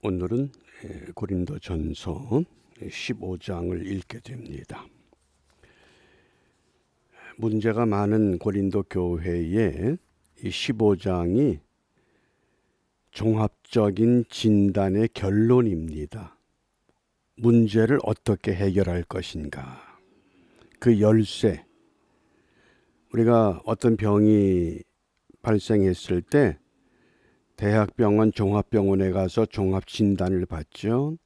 오늘은 고린도전서 15장을 읽게 됩니다. 문제가 많은 고린도 교회의 이 15장이 종합적인 진단의 결론입니다. 문제를 어떻게 해결할 것인가? 그 열쇠. 우리가 어떤 병이 발생했을 때 대학병원, 종합병원에 가서 종합진단을 받죠.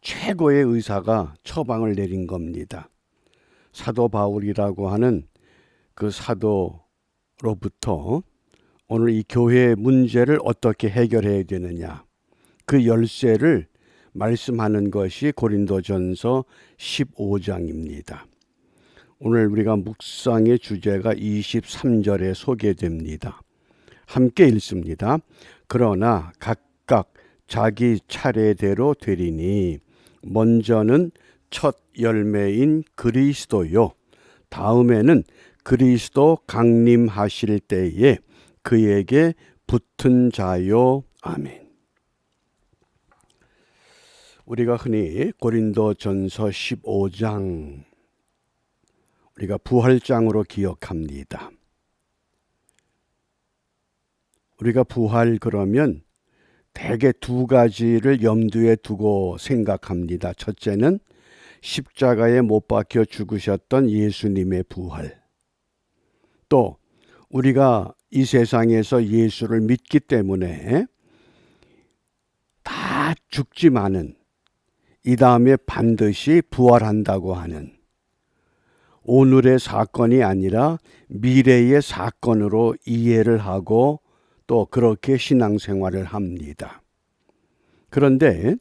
최고의 의사가 처방을 내린 겁니다. 사도 바울이라고 하는 그 사도로부터 오늘 이 교회의 문제를 어떻게 해결해야 되느냐, 그 열쇠를 말씀하는 것이 고린도전서 15장입니다. 오늘 우리가 묵상의 주제가 23절에 소개됩니다. 함께 읽습니다. 그러나 각각 자기 차례대로 되리니 먼저는 첫 열매인 그리스도요, 다음에는 그리스도 강림하실 때에 그에게 붙은 자요. 아멘. 우리가 흔히 고린도전서 15장 우리가 부활장으로 기억합니다. 우리가 부활 그러면 대개 두 가지를 염두에 두고 생각합니다. 첫째는 십자가에 못 박혀 죽으셨던 예수님의 부활. 또 우리가 이 세상에서 예수를 믿기 때문에 다 죽지만은 이 다음에 반드시 부활한다고 하는 오늘의 사건이 아니라 미래의 사건으로 이해를 하고 또 그렇게 신앙생활을 합니다. 그런데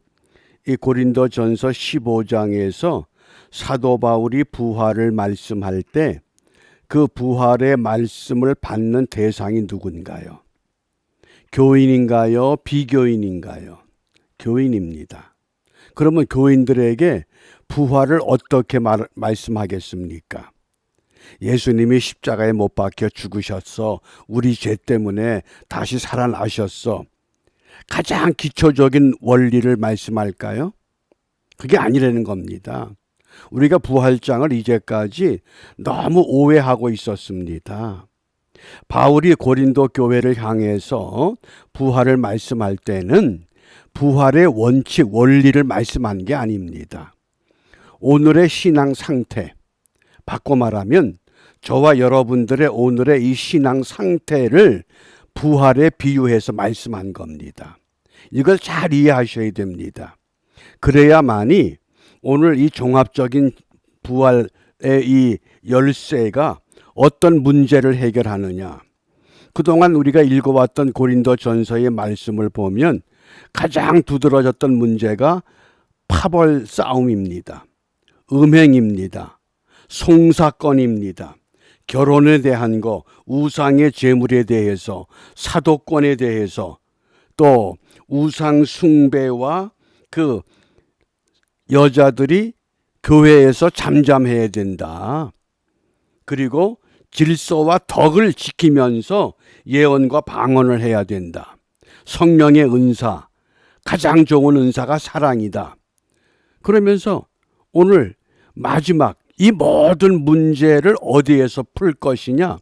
이 고린도전서 15장에서 사도 바울이 부활을 말씀할 때 그 부활의 말씀을 받는 대상이 누군가요? 교인인가요? 비교인인가요? 교인입니다. 그러면 교인들에게 부활을 어떻게 말씀하겠습니까? 예수님이 십자가에 못 박혀 죽으셨어. 우리 죄 때문에 다시 살아나셨어. 가장 기초적인 원리를 말씀할까요? 그게 아니라는 겁니다. 우리가 부활장을 이제까지 너무 오해하고 있었습니다. 바울이 고린도 교회를 향해서 부활을 말씀할 때는 부활의 원칙, 원리를 말씀한 게 아닙니다. 오늘의 신앙 상태, 바꿔 말하면 저와 여러분들의 오늘의 이 신앙 상태를 부활에 비유해서 말씀한 겁니다. 이걸 잘 이해하셔야 됩니다. 그래야만이 오늘 이 종합적인 부활의 이 열쇠가 어떤 문제를 해결하느냐. 그동안 우리가 읽어왔던 고린도전서의 말씀을 보면 가장 두드러졌던 문제가 파벌 싸움입니다. 음행입니다. 송사건입니다. 결혼에 대한 거, 우상의 재물에 대해서, 사도권에 대해서, 또 우상 숭배와 그 여자들이 교회에서 잠잠해야 된다. 그리고 질서와 덕을 지키면서 예언과 방언을 해야 된다. 성령의 은사, 가장 좋은 은사가 사랑이다. 그러면서 오늘 마지막 이 모든 문제를 어디에서 풀 것이냐?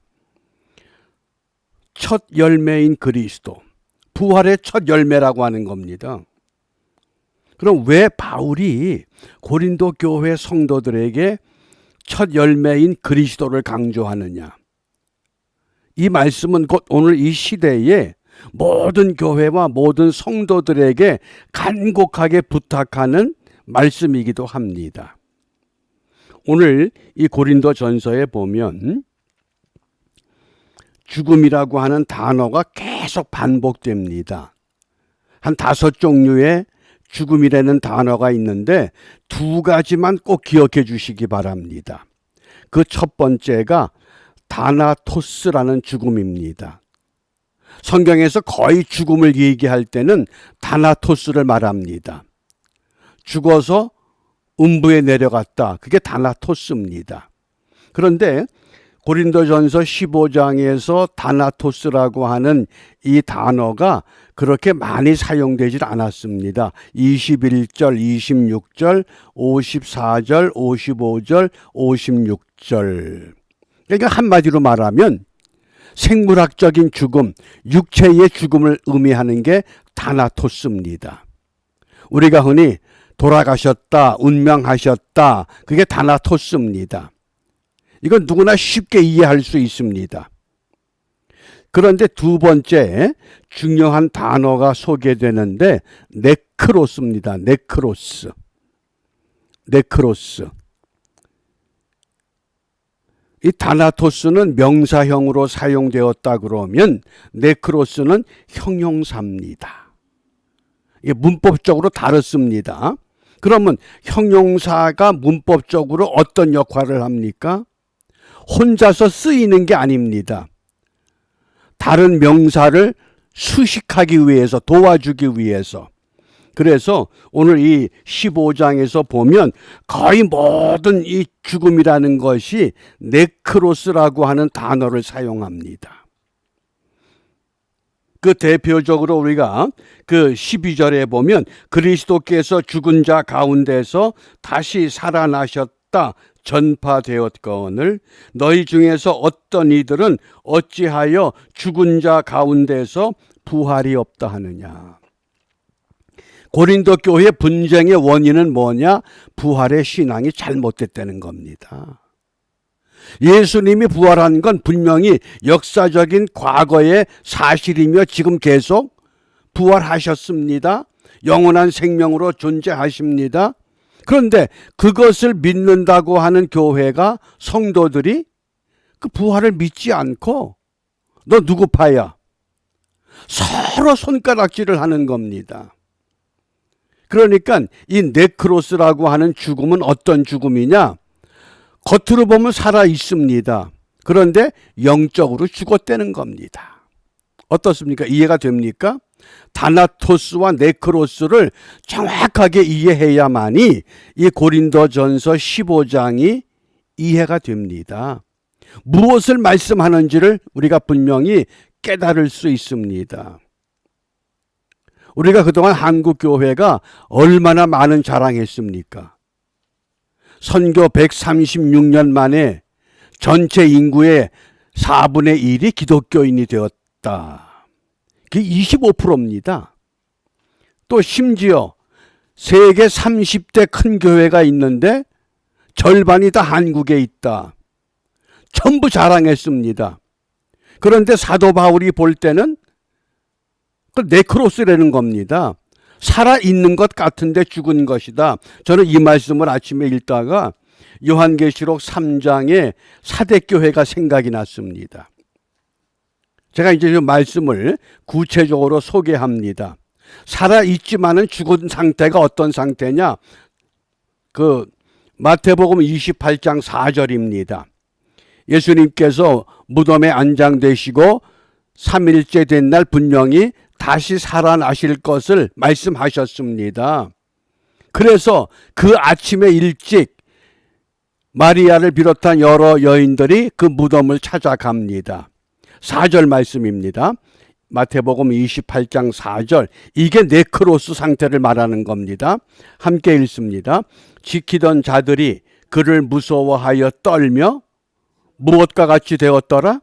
첫 열매인 그리스도, 부활의 첫 열매라고 하는 겁니다. 그럼 왜 바울이 고린도 교회 성도들에게 첫 열매인 그리스도를 강조하느냐? 이 말씀은 곧 오늘 이 시대에 모든 교회와 모든 성도들에게 간곡하게 부탁하는 말씀이기도 합니다. 오늘 이 고린도전서에 보면 죽음이라고 하는 단어가 계속 반복됩니다. 한 5종류의 죽음이라는 단어가 있는데 두 가지만 꼭 기억해 주시기 바랍니다. 그 첫 번째가 다나토스라는 죽음입니다. 성경에서 거의 죽음을 얘기할 때는 다나토스를 말합니다. 죽어서 음부에 내려갔다. 그게 다나토스입니다. 그런데 고린도전서 15장에서 다나토스라고 하는 이 단어가 그렇게 많이 사용되질 않았습니다. 21절, 26절, 54절, 55절, 56절. 그러니까 한마디로 말하면 생물학적인 죽음, 육체의 죽음을 의미하는 게 다나토스입니다. 우리가 흔히 돌아가셨다, 운명하셨다, 그게 다나토스입니다. 이건 누구나 쉽게 이해할 수 있습니다. 그런데 두 번째 중요한 단어가 소개되는데 네크로스입니다. 네크로스. 네크로스. 이 다나토스는 명사형으로 사용되었다 그러면 네크로스는 형용사입니다. 이게 문법적으로 다릅니다. 그러면 형용사가 문법적으로 어떤 역할을 합니까? 혼자서 쓰이는 게 아닙니다. 다른 명사를 수식하기 위해서, 도와주기 위해서. 그래서 오늘 이 15장에서 보면 거의 모든 이 죽음이라는 것이 네크로스라고 하는 단어를 사용합니다. 그 대표적으로 우리가 그 12절에 보면 그리스도께서 죽은 자 가운데서 다시 살아나셨다 전파되었거늘 너희 중에서 어떤 이들은 어찌하여 죽은 자 가운데서 부활이 없다 하느냐. 고린도 교회 분쟁의 원인은 뭐냐? 부활의 신앙이 잘못됐다는 겁니다. 예수님이 부활한 건 분명히 역사적인 과거의 사실이며 지금 계속 부활하셨습니다. 영원한 생명으로 존재하십니다. 그런데 그것을 믿는다고 하는 교회가, 성도들이 그 부활을 믿지 않고 너 누구 파야? 서로 손가락질을 하는 겁니다. 그러니까 이 네크로스라고 하는 죽음은 어떤 죽음이냐? 겉으로 보면 살아 있습니다. 그런데 영적으로 죽었다는 겁니다. 어떻습니까? 이해가 됩니까? 다나토스와 네크로스를 정확하게 이해해야만이 이 고린도전서 15장이 이해가 됩니다. 무엇을 말씀하는지를 우리가 분명히 깨달을 수 있습니다. 우리가 그동안 한국교회가 얼마나 많은 자랑했습니까? 선교 136년 만에 전체 인구의 4분의 1이 기독교인이 되었다. 그게 25%입니다. 또 심지어 세계 30대 큰 교회가 있는데 절반이 다 한국에 있다. 전부 자랑했습니다. 그런데 사도 바울이 볼 때는 그 네크로스라는 겁니다. 살아있는 것 같은데 죽은 것이다. 저는 이 말씀을 아침에 읽다가 요한계시록 3장의 사대교회가 생각이 났습니다. 제가 이제 이 말씀을 구체적으로 소개합니다. 살아있지만은 죽은 상태가 어떤 상태냐? 그 마태복음 28장 4절입니다. 예수님께서 무덤에 안장되시고 3일째 된 날 분명히 다시 살아나실 것을 말씀하셨습니다. 그래서 그 아침에 일찍 마리아를 비롯한 여러 여인들이 그 무덤을 찾아갑니다. 4절 말씀입니다. 마태복음 28장 4절. 이게 네크로스 상태를 말하는 겁니다. 함께 읽습니다. 지키던 자들이 그를 무서워하여 떨며 무엇과 같이 되었더라?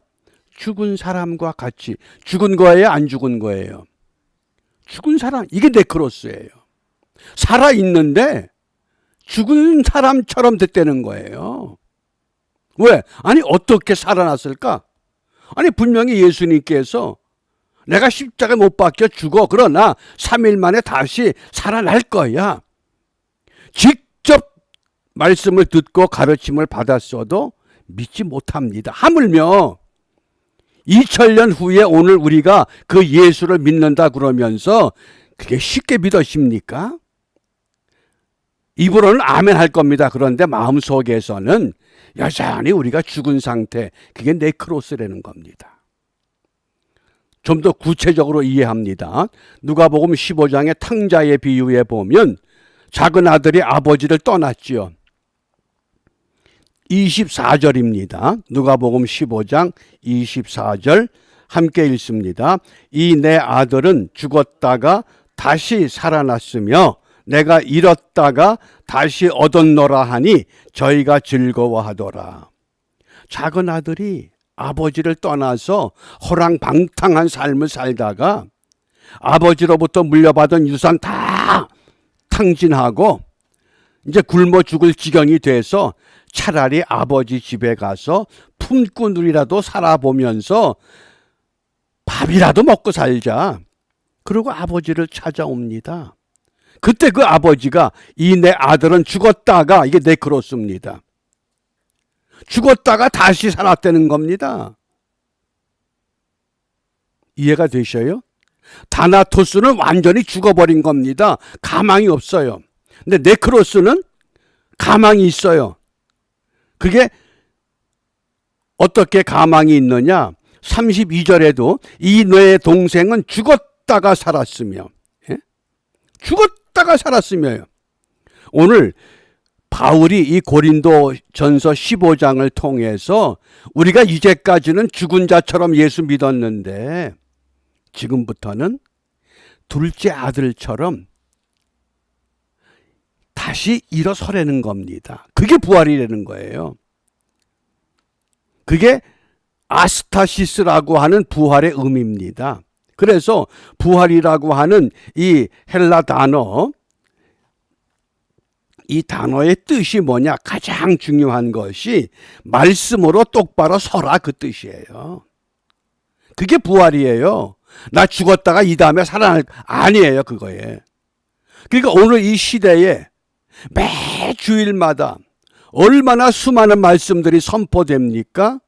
죽은 사람과 같이. 죽은 거예요? 안 죽은 거예요? 죽은 사람. 이게 네크로스예요. 살아있는데 죽은 사람처럼 됐다는 거예요. 왜? 아니 어떻게 살아났을까? 아니 분명히 예수님께서 내가 십자가에 못 박혀 죽어. 그러나 3일 만에 다시 살아날 거야. 직접 말씀을 듣고 가르침을 받았어도 믿지 못합니다. 하물며 2000년 후에 오늘 우리가 그 예수를 믿는다 그러면서 그게 쉽게 믿으십니까? 입으로는 아멘 할 겁니다. 그런데 마음속에서는 여전히 우리가 죽은 상태, 그게 네크로스라는 겁니다. 좀 더 구체적으로 이해합니다. 누가복음 15장의 탕자의 비유에 보면 작은 아들이 아버지를 떠났지요. 24절입니다. 누가복음 15장 24절 함께 읽습니다. 이 내 아들은 죽었다가 다시 살아났으며 내가 잃었다가 다시 얻었노라 하니 저희가 즐거워하더라. 작은 아들이 아버지를 떠나서 호랑방탕한 삶을 살다가 아버지로부터 물려받은 유산 다 탕진하고 이제 굶어 죽을 지경이 돼서 차라리 아버지 집에 가서 품꾼으로라도 살아보면서 밥이라도 먹고 살자. 그리고 아버지를 찾아옵니다. 그때 그 아버지가 이 내 아들은 죽었다가, 이게 네크로스입니다. 죽었다가 다시 살았다는 겁니다. 이해가 되셔요? 다나토스는 완전히 죽어버린 겁니다. 가망이 없어요. 근데 네크로스는 가망이 있어요. 그게 어떻게 가망이 있느냐? 32절에도 이 너의 동생은 죽었다가 살았으며, 예? 죽었다가 살았으며요. 오늘 바울이 이 고린도 전서 15장을 통해서 우리가 이제까지는 죽은 자처럼 예수 믿었는데 지금부터는 둘째 아들처럼 다시 일어서라는 겁니다. 그게 부활이라는 거예요. 그게 아스타시스라고 하는 부활의 의미입니다. 그래서 부활이라고 하는 이 헬라 단어, 이 단어의 뜻이 뭐냐? 가장 중요한 것이 말씀으로 똑바로 서라, 그 뜻이에요. 그게 부활이에요. 나 죽었다가 이 다음에 살아날, 아니에요, 그거에. 그러니까 오늘 이 시대에 매 주일마다 얼마나 수많은 말씀들이 선포됩니까?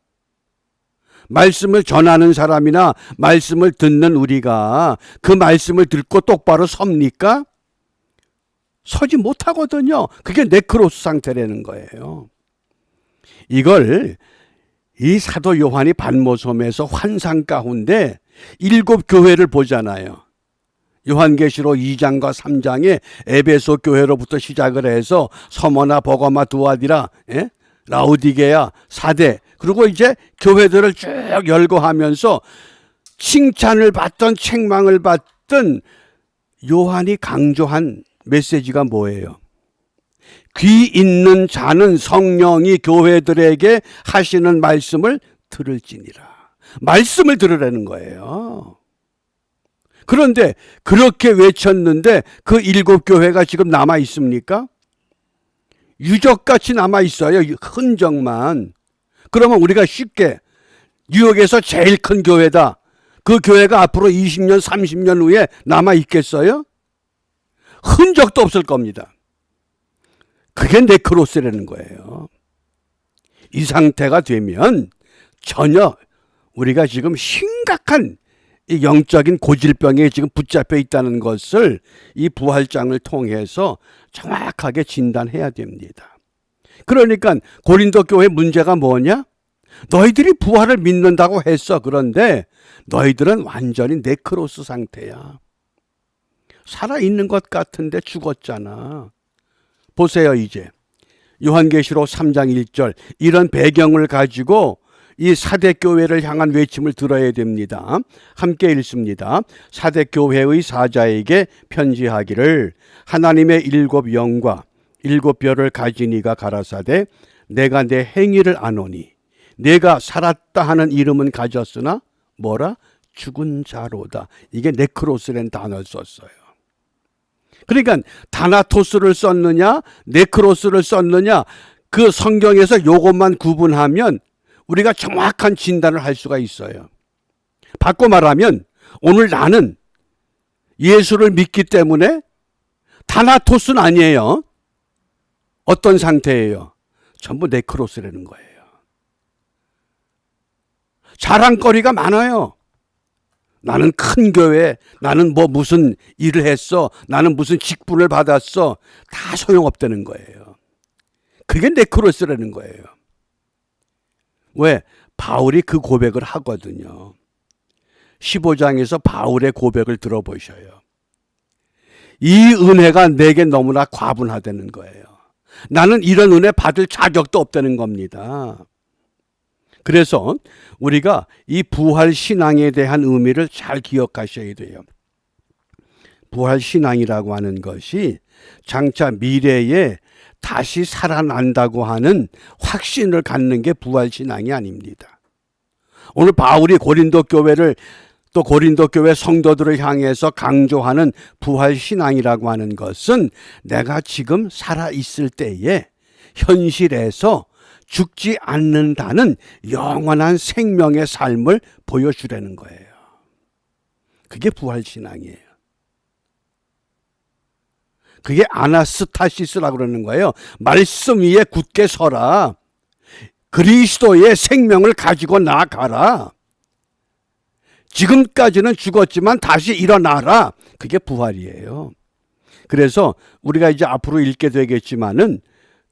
말씀을 전하는 사람이나 말씀을 듣는 우리가 그 말씀을 듣고 똑바로 섭니까? 서지 못하거든요. 그게 네크로스 상태라는 거예요. 이걸 이 사도 요한이 반모섬에서 환상 가운데 7 교회를 보잖아요. 요한계시록 2장과 3장에 에베소 교회로부터 시작을 해서 서머나, 버가마, 두아디라, 예? 라우디게아, 사대, 그리고 이제 교회들을 쭉 열거하면서 칭찬을 받던 책망을 받던 요한이 강조한 메시지가 뭐예요? 귀 있는 자는 성령이 교회들에게 하시는 말씀을 들을지니라. 말씀을 들으라는 거예요. 그런데 그렇게 외쳤는데 그 7 교회가 지금 남아 있습니까? 유적같이 남아 있어요. 흔적만. 그러면 우리가 쉽게 뉴욕에서 제일 큰 교회다. 그 교회가 앞으로 20년, 30년 후에 남아 있겠어요? 흔적도 없을 겁니다. 그게 네크로스라는 거예요. 이 상태가 되면 전혀 우리가 지금 심각한 이 영적인 고질병에 지금 붙잡혀 있다는 것을 이 부활장을 통해서 정확하게 진단해야 됩니다. 그러니까 고린도 교회 문제가 뭐냐? 너희들이 부활을 믿는다고 했어. 그런데 너희들은 완전히 네크로스 상태야. 살아있는 것 같은데 죽었잖아. 보세요. 이제 요한계시록 3장 1절 이런 배경을 가지고 이 사대교회를 향한 외침을 들어야 됩니다. 함께 읽습니다. 사대교회의 사자에게 편지하기를 하나님의 7 영과 7 별을 가진 이가 가라사대 내가 내 행위를 아노니 내가 살았다 하는 이름은 가졌으나 뭐라? 죽은 자로다. 이게 네크로스라는 단어를 썼어요. 그러니까 다나토스를 썼느냐 네크로스를 썼느냐 그 성경에서 요것만 구분하면 우리가 정확한 진단을 할 수가 있어요. 바꿔 말하면 오늘 나는 예수를 믿기 때문에 다나토스는 아니에요. 어떤 상태예요? 전부 네크로스라는 거예요. 자랑거리가 많아요. 나는 큰 교회, 나는 뭐 무슨 일을 했어, 나는 무슨 직분을 받았어. 다 소용없다는 거예요. 그게 네크로스라는 거예요. 왜? 바울이 그 고백을 하거든요. 15장에서 바울의 고백을 들어보셔요. 이 은혜가 내게 너무나 과분하다는 거예요. 나는 이런 은혜 받을 자격도 없다는 겁니다. 그래서 우리가 이 부활 신앙에 대한 의미를 잘 기억하셔야 돼요. 부활 신앙이라고 하는 것이 장차 미래에 다시 살아난다고 하는 확신을 갖는 게 부활 신앙이 아닙니다. 오늘 바울이 고린도 교회를 또 고린도 교회 성도들을 향해서 강조하는 부활 신앙이라고 하는 것은 내가 지금 살아 있을 때에 현실에서 죽지 않는다는 영원한 생명의 삶을 보여주려는 거예요. 그게 부활 신앙이에요. 그게 아나스타시스라고 그러는 거예요. 말씀 위에 굳게 서라. 그리스도의 생명을 가지고 나아가라. 지금까지는 죽었지만 다시 일어나라. 그게 부활이에요. 그래서 우리가 이제 앞으로 읽게 되겠지만은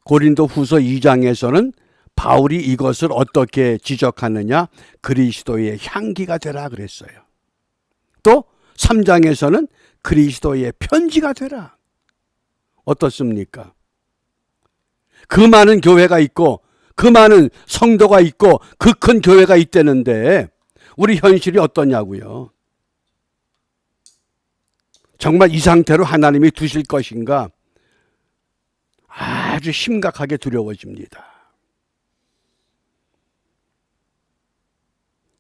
고린도 후서 2장에서는 바울이 이것을 어떻게 지적하느냐? 그리스도의 향기가 되라 그랬어요. 또 3장에서는 그리스도의 편지가 되라. 어떻습니까? 그 많은 교회가 있고 그 많은 성도가 있고 그 큰 교회가 있다는데 우리 현실이 어떠냐고요? 정말 이 상태로 하나님이 두실 것인가? 아주 심각하게 두려워집니다.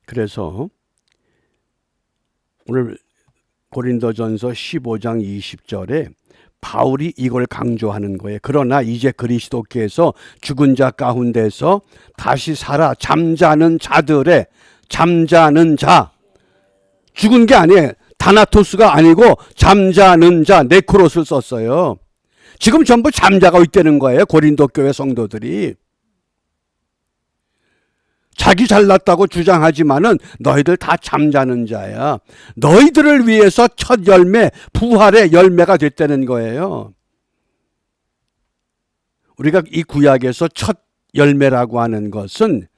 그래서 오늘 고린도전서 15장 20절에 바울이 이걸 강조하는 거예요. 그러나 이제 그리스도께서 죽은 자 가운데서 다시 살아 잠자는 자들의 잠자는 자, 죽은 게 아니에요. 다나토스가 아니고 잠자는 자, 네크로스를 썼어요. 지금 전부 잠자고 있다는 거예요. 고린도 교회 성도들이. 자기 잘났다고 주장하지만은 너희들 다 잠자는 자야. 너희들을 위해서 첫 열매, 부활의 열매가 됐다는 거예요. 우리가 이 구약에서 첫 열매라고 하는 것은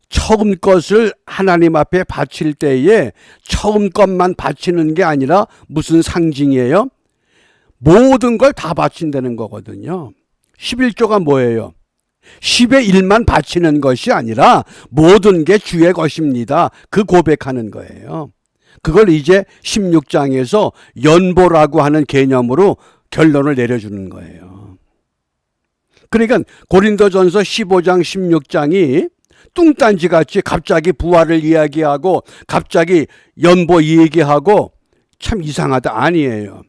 처음 것을 하나님 앞에 바칠 때에 처음 것만 바치는 게 아니라 무슨 상징이에요? 모든 걸 다 바친다는 거거든요. 11조가 뭐예요? 10의 1만 바치는 것이 아니라 모든 게 주의 것입니다. 그 고백하는 거예요. 그걸 이제 16장에서 연보라고 하는 개념으로 결론을 내려주는 거예요. 그러니까 고린도전서 15장 16장이 뚱딴지같이 갑자기 부활을 이야기하고 갑자기 연보 얘기하고 참 이상하다 아니에요.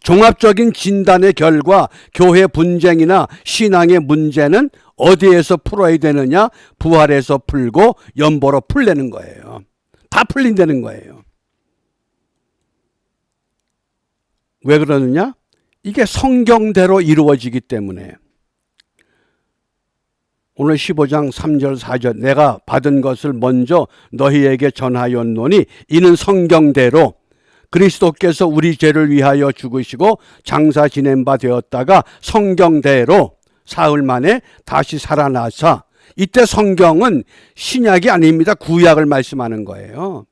종합적인 진단의 결과 교회 분쟁이나 신앙의 문제는 어디에서 풀어야 되느냐? 부활에서 풀고 연보로 풀려는 거예요. 다 풀린다는 거예요. 왜 그러느냐? 이게 성경대로 이루어지기 때문에. 오늘 15장 3절 4절 내가 받은 것을 먼저 너희에게 전하였노니 이는 성경대로 그리스도께서 우리 죄를 위하여 죽으시고 장사 지낸 바 되었다가 성경대로 사흘 만에 다시 살아나사. 이때 성경은 신약이 아닙니다. 구약을 말씀하는 거예요.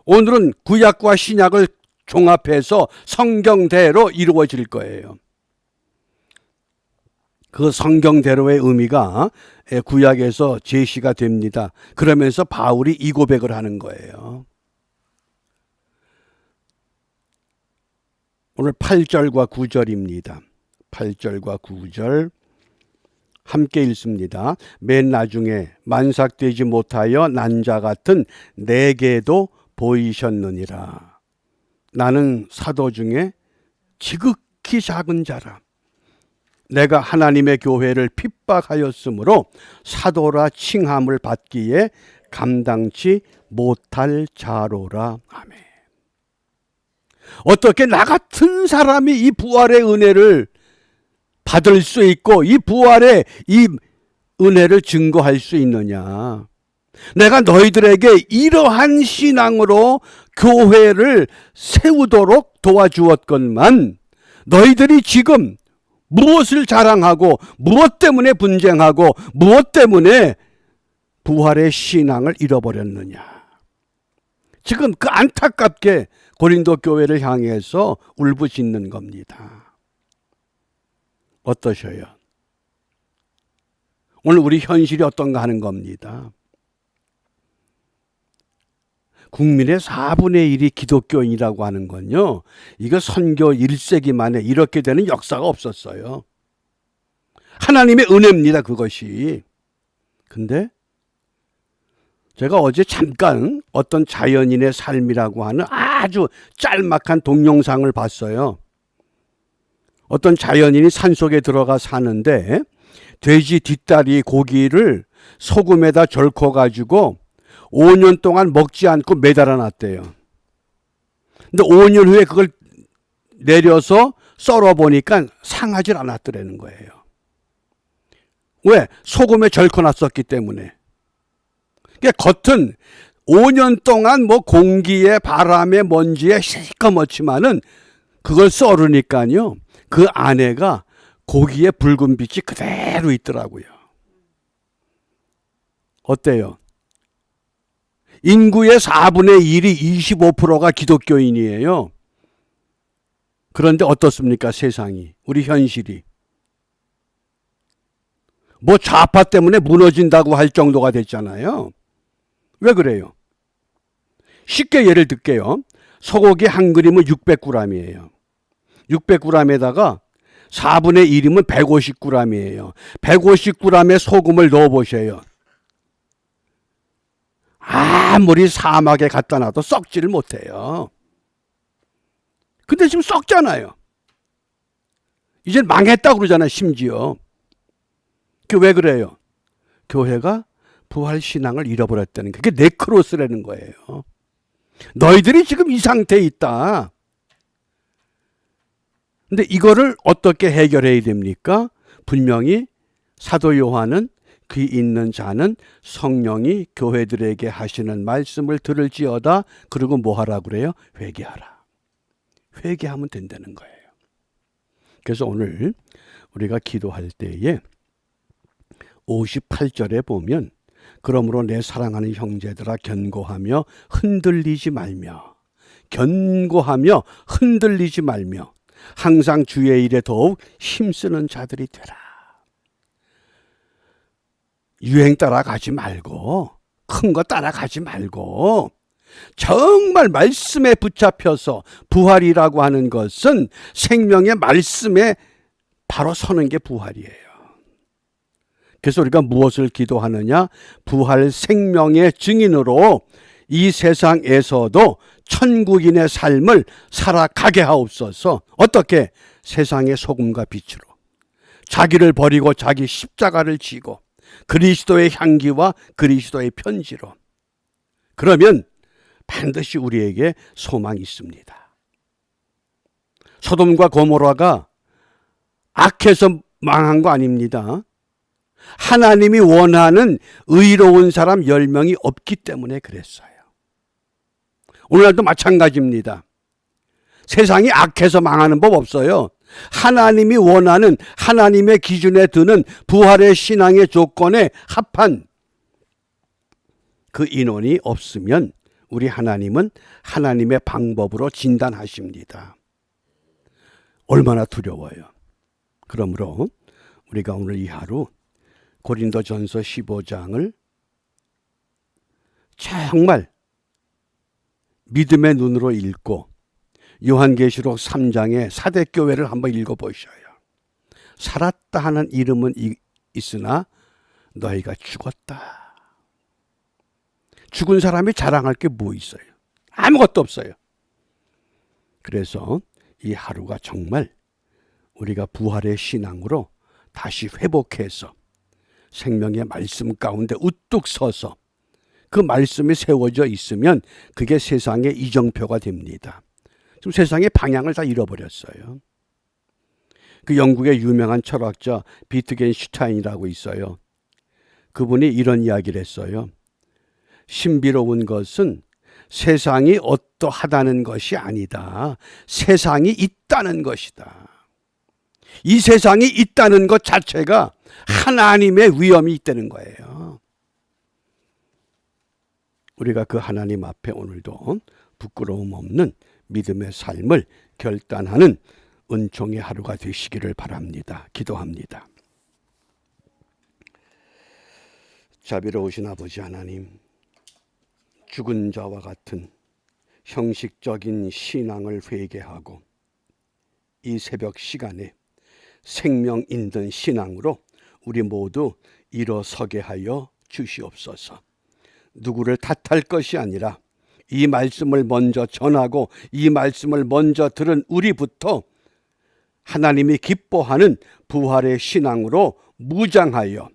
오늘은 구약과 신약을 종합해서 성경대로 이루어질 거예요. 그 성경대로의 의미가 구약에서 제시가 됩니다. 그러면서 바울이 이 고백을 하는 거예요. 오늘 8절과 9절입니다. 8절과 9절 함께 읽습니다. 맨 나중에 만삭되지 못하여 난 자 같은 내게도 보이셨느니라. 나는 사도 중에 지극히 작은 자라. 내가 하나님의 교회를 핍박하였으므로 사도라 칭함을 받기에 감당치 못할 자로라. 아멘. 어떻게 나 같은 사람이 이 부활의 은혜를 받을 수 있고 이 부활의 이 은혜를 증거할 수 있느냐? 내가 너희들에게 이러한 신앙으로 교회를 세우도록 도와주었건만 너희들이 지금 무엇을 자랑하고 무엇 때문에 분쟁하고 무엇 때문에 부활의 신앙을 잃어버렸느냐? 지금 그 안타깝게 고린도 교회를 향해서 울부짖는 겁니다. 어떠셔요? 오늘 우리 현실이 어떤가 하는 겁니다. 국민의 4분의 1이 기독교인이라고 하는 건요, 이거 선교 1세기 만에 이렇게 되는 역사가 없었어요. 하나님의 은혜입니다, 그것이. 근데 제가 어제 잠깐 어떤 자연인의 삶이라고 하는 아주 짤막한 동영상을 봤어요. 어떤 자연인이 산속에 들어가 사는데 돼지 뒷다리 고기를 소금에다 절커가지고 5년 동안 먹지 않고 매달아 놨대요. 근데 5년 후에 그걸 내려서 썰어 보니까 상하질 않았더라는 거예요. 왜? 소금에 절커 놨었기 때문에. 그러니까 겉은 5년 동안 뭐 공기에 바람에 먼지에 시커멓지만은 그걸 썰으니까요, 그 안에가 고기의 붉은 빛이 그대로 있더라고요. 어때요? 인구의 4분의 1이 25%가 기독교인이에요. 그런데 어떻습니까? 세상이, 우리 현실이. 뭐 좌파 때문에 무너진다고 할 정도가 됐잖아요. 왜 그래요? 쉽게 예를 들게요. 소고기 한 그림은 600g이에요. 600g에다가 4분의 1이면 150g이에요. 150g의 소금을 넣어보세요. 아무리 사막에 갖다 놔도 썩지를 못해요. 근데 지금 썩잖아요. 이제 망했다고 그러잖아요, 심지어. 왜 그래요? 교회가 부활 신앙을 잃어버렸다는 게, 그게 네크로스라는 거예요. 너희들이 지금 이 상태에 있다. 근데 이거를 어떻게 해결해야 됩니까? 분명히 사도 요한은 귀 있는 자는 성령이 교회들에게 하시는 말씀을 들을지어다. 그리고 뭐 하라 그래요? 회개하라. 회개하면 된다는 거예요. 그래서 오늘 우리가 기도할 때에 58절에 보면, 그러므로 내 사랑하는 형제들아 견고하며 흔들리지 말며, 견고하며 흔들리지 말며 항상 주의 일에 더욱 힘쓰는 자들이 되라. 유행 따라가지 말고, 큰 거 따라가지 말고, 정말 말씀에 붙잡혀서, 부활이라고 하는 것은 생명의 말씀에 바로 서는 게 부활이에요. 그래서 우리가 무엇을 기도하느냐? 부활 생명의 증인으로 이 세상에서도 천국인의 삶을 살아가게 하옵소서. 어떻게? 세상의 소금과 빛으로. 자기를 버리고 자기 십자가를 지고 그리스도의 향기와 그리스도의 편지로. 그러면 반드시 우리에게 소망이 있습니다. 소돔과 고모라가 악해서 망한 거 아닙니다. 하나님이 원하는 의로운 사람 10명이 없기 때문에 그랬어요. 오늘날도 마찬가지입니다. 세상이 악해서 망하는 법 없어요. 하나님이 원하는, 하나님의 기준에 드는 부활의 신앙의 조건에 합한 그 인원이 없으면 우리 하나님은 하나님의 방법으로 진단하십니다. 얼마나 두려워요. 그러므로 우리가 오늘 이 하루 고린도전서 15장을 정말 믿음의 눈으로 읽고 요한계시록 3장의 사대교회를 한번 읽어보셔요. 살았다 하는 이름은 있으나 너희가 죽었다. 죽은 사람이 자랑할 게 뭐 있어요? 아무것도 없어요. 그래서 이 하루가 정말 우리가 부활의 신앙으로 다시 회복해서 생명의 말씀 가운데 우뚝 서서 그 말씀이 세워져 있으면 그게 세상의 이정표가 됩니다. 지금 세상의 방향을 다 잃어버렸어요. 그 영국의 유명한 철학자 비트겐슈타인이라고 있어요. 그분이 이런 이야기를 했어요. 신비로운 것은 세상이 어떠하다는 것이 아니다. 세상이 있다는 것이다. 이 세상이 있다는 것 자체가 하나님의 위엄이 있다는 거예요. 우리가 그 하나님 앞에 오늘도 부끄러움 없는 믿음의 삶을 결단하는 은총의 하루가 되시기를 바랍니다. 기도합니다. 자비로우신 아버지 하나님, 죽은 자와 같은 형식적인 신앙을 회개하고 이 새벽 시간에 생명 있는 신앙으로 우리 모두 일어서게 하여 주시옵소서. 누구를 탓할 것이 아니라 이 말씀을 먼저 전하고 이 말씀을 먼저 들은 우리부터 하나님이 기뻐하는 부활의 신앙으로 무장하여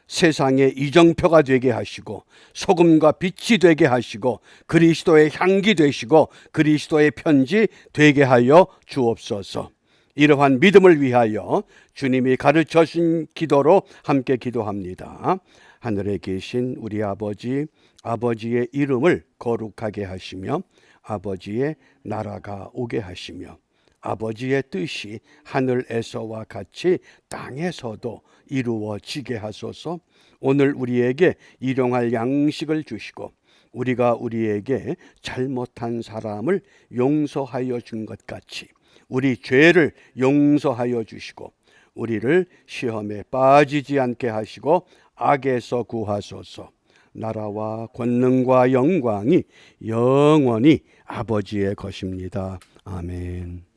세상의 이정표가 되게 하시고 소금과 빛이 되게 하시고 그리스도의 향기 되시고 그리스도의 편지 되게 하여 주옵소서. 이러한 믿음을 위하여 주님이 가르쳐 주신 기도로 함께 기도합니다. 하늘에 계신 우리 아버지, 아버지의 이름을 거룩하게 하시며 아버지의 나라가 오게 하시며 아버지의 뜻이 하늘에서와 같이 땅에서도 이루어지게 하소서. 오늘 우리에게 일용할 양식을 주시고 우리가 우리에게 잘못한 사람을 용서하여 준 것 같이 우리 죄를 용서하여 주시고 우리를 시험에 빠지지 않게 하시고 악에서 구하소서. 나라와 권능과 영광이 영원히 아버지의 것입니다. 아멘.